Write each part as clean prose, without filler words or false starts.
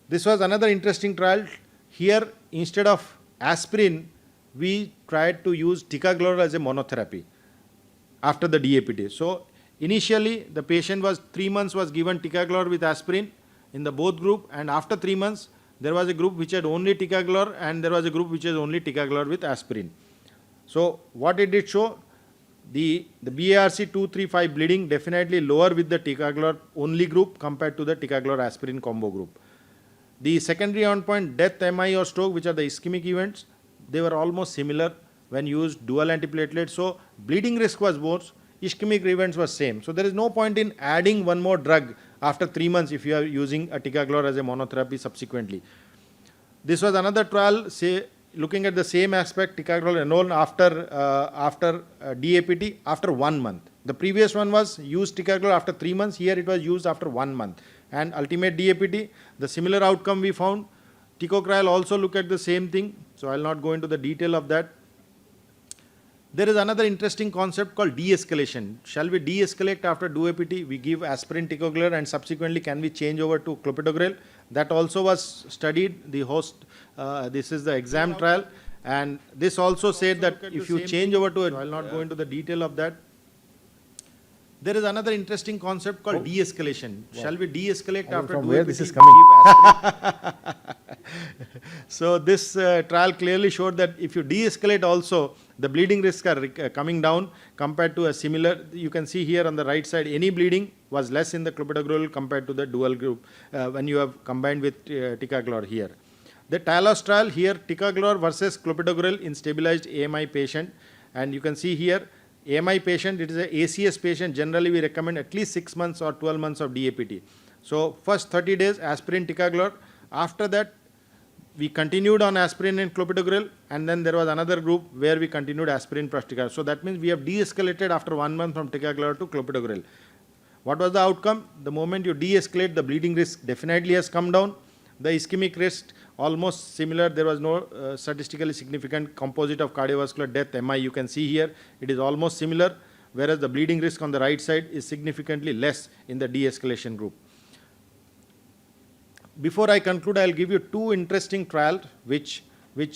This was another interesting trial. Here, instead of aspirin, we tried to use ticagrelor as a monotherapy after the DAPT. So initially, the patient was 3 months was given ticagrelor with aspirin in the both group, and after 3 months, there was a group which had only ticagrelor and there was a group which has only ticagrelor with aspirin. So what did it show? The BARC 235 bleeding definitely lower with the ticagrelor only group compared to the ticagrelor aspirin combo group. The secondary endpoint, death, MI or stroke, which are the ischemic events, they were almost similar when used dual antiplatelet. So bleeding risk was worse, ischemic events was same. So there is no point in adding one more drug after 3 months if you are using a ticagrelor as a monotherapy subsequently. This was another trial, say, looking at the same aspect, ticagrelor alone after DAPT after 1 month. The previous one was used ticagrelor after 3 months. Here it was used after 1 month. And ultimate DAPT, the similar outcome we found. Ticagrelor also look at the same thing. So I will not go into the detail of that. There is another interesting concept called de-escalation. Shall we de-escalate after DAPT? We give aspirin, ticagrelor, and subsequently can we change over to clopidogrel? That also was studied. The host, this is the exam trial, and this also said that if you change over to it, I will not go into the detail of that. There is another interesting concept called de-escalation. Shall we de-escalate after from DAPT? where this is coming? So this trial clearly showed that if you de-escalate also, the bleeding risks are coming down compared to a similar, you can see here on the right side, any bleeding was less in the clopidogrel compared to the dual group when you have combined with ticagrelor here. The TALOS trial here, ticagrelor versus clopidogrel in stabilized AMI patient, and you can see here, AMI patient, it is a ACS patient, generally we recommend at least 6 months or 12 months of DAPT. So first 30 days aspirin, ticagrelor, after that we continued on aspirin and clopidogrel, and then there was another group where we continued aspirin plus ticagrelor. So that means we have de-escalated after 1 month from ticagrelor to clopidogrel. What was the outcome? The moment you de-escalate, the bleeding risk definitely has come down. The ischemic risk almost similar. There was no statistically significant composite of cardiovascular death, MI, you can see here. It is almost similar, whereas the bleeding risk on the right side is significantly less in the de-escalation group. Before I conclude, I will give you 2 interesting trials which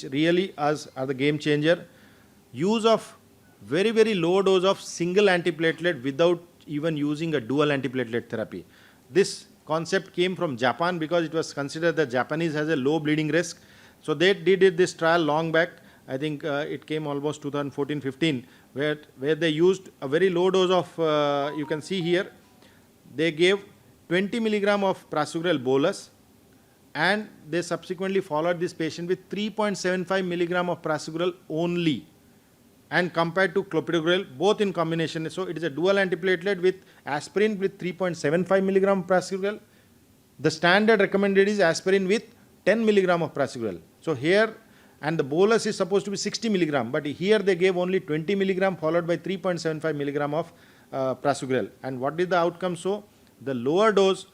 really are the game changer. Use of very, very low dose of single antiplatelet without even using a dual antiplatelet therapy. This concept came from Japan because it was considered that Japanese has a low bleeding risk. So they did this trial long back. I think it came almost 2014-15 where they used a very low dose of, you can see here, they gave 20 milligram of Prasugrel bolus, and they subsequently followed this patient with 3.75 milligram of Prasugrel only, and compared to clopidogrel, both in combination. So it is a dual antiplatelet with aspirin with 3.75 milligram Prasugrel. The standard recommended is aspirin with 10 milligram of Prasugrel. So here, and the bolus is supposed to be 60 milligram, but here they gave only 20 milligram followed by 3.75 milligram of Prasugrel. And what did the outcome show? The lower dose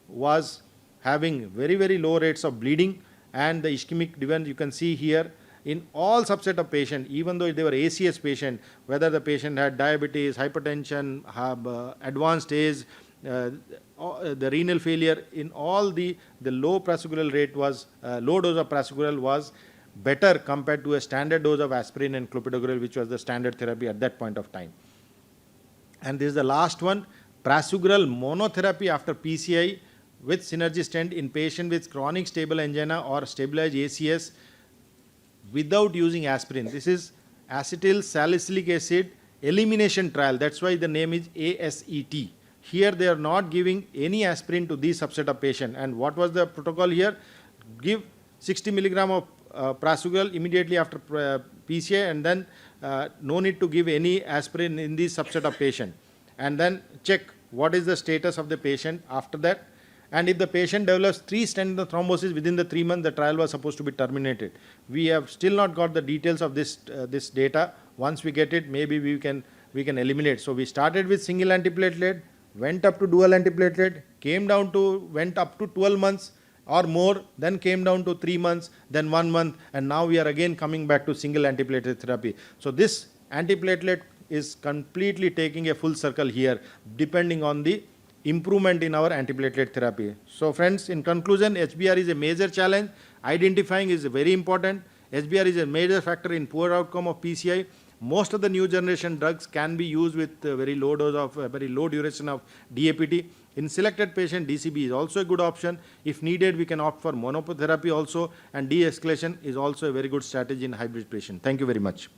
was having very, very low rates of bleeding, and the ischemic event you can see here in all subset of patient, even though they were ACS patient, whether the patient had diabetes, hypertension, advanced age, the renal failure, in all the low Prasugrel rate was, low dose of Prasugrel was better compared to a standard dose of aspirin and clopidogrel, which was the standard therapy at that point of time. And this is the last one, Prasugrel monotherapy after PCI with synergy stent in patient with chronic stable angina or stabilized ACS without using aspirin. This is acetyl salicylic acid elimination trial. That's why the name is ASET. Here they are not giving any aspirin to this subset of patient. And what was the protocol here? Give 60 milligram of Prasugrel immediately after PCI, and then no need to give any aspirin in this subset of patient. And then check what is the status of the patient after that. And if the patient develops 3 stent thrombosis within the 3 months, the trial was supposed to be terminated. We have still not got the details of this data. Once we get it, maybe we can eliminate. So we started with single antiplatelet, went up to dual antiplatelet, went up to 12 months or more, then came down to 3 months, then 1 month, and now we are again coming back to single antiplatelet therapy. So this antiplatelet is completely taking a full circle here, depending on the improvement in our antiplatelet therapy. So friends, in conclusion, HBR is a major challenge. Identifying is very important. HBR is a major factor in poor outcome of PCI. Most of the new generation drugs can be used with very low dose of, very low duration of DAPT. In selected patient, DCB is also a good option. If needed, we can opt for monotherapy also, and de-escalation is also a very good strategy in hybrid patient. Thank you very much.